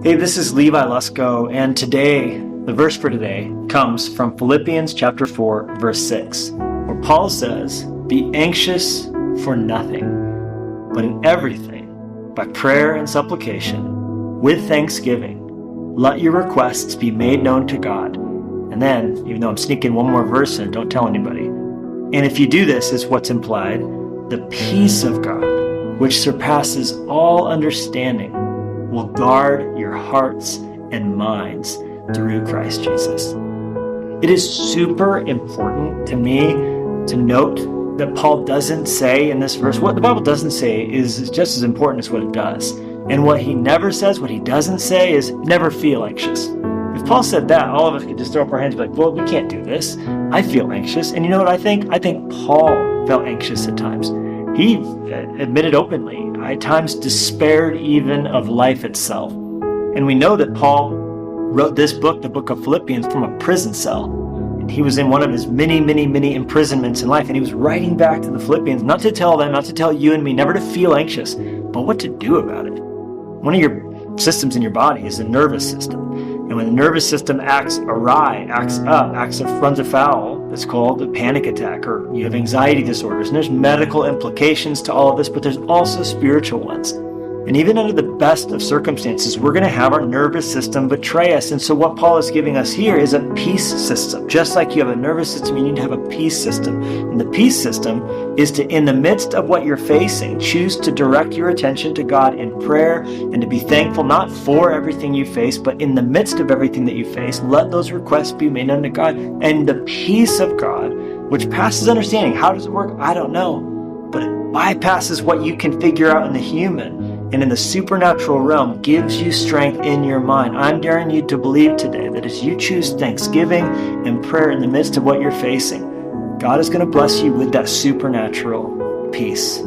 Hey, this is Levi Lusko, and today, the verse for today comes from Philippians chapter 4, verse 6, where Paul says, "Be anxious for nothing, but in everything, by prayer and supplication, with thanksgiving, let your requests be made known to God." And then, even though I'm sneaking one more verse in, don't tell anybody. And if you do this, is what's implied, the peace of God, which surpasses all understanding, will guard your hearts and minds through Christ Jesus. It is super important to me to note that Paul doesn't say in this verse, what the Bible doesn't say is just as important as what it does. And what he never says, what he doesn't say is never feel anxious. If Paul said that, all of us could just throw up our hands and be like, well, we can't do this. I feel anxious. And you know what I think? I think Paul felt anxious at times. He admitted openly, I at times despaired even of life itself. And we know that Paul wrote this book, the book of Philippians, from a prison cell. And he was in one of his many imprisonments in life. And he was writing back to the Philippians, not to tell them, not to tell you and me, never to feel anxious, but what to do about it. One of your systems in your body is the nervous system. And when the nervous system acts awry, runs afoul, it's called a panic attack, or you have anxiety disorders. And there's medical implications to all of this, but there's also spiritual ones. And even under the best of circumstances, we're going to have our nervous system betray us. And so what Paul is giving us here is a peace system. Just like you have a nervous system, you need to have a peace system. And the peace system is to, in the midst of what you're facing, choose to direct your attention to God in prayer and to be thankful not for everything you face, but in the midst of everything that you face, let those requests be made unto God. And the peace of God, which passes understanding. How does it work? I don't know. But it bypasses what you can figure out in the human. And in the supernatural realm, gives you strength in your mind. I'm daring you to believe today that as you choose thanksgiving and prayer in the midst of what you're facing, God is going to bless you with that supernatural peace.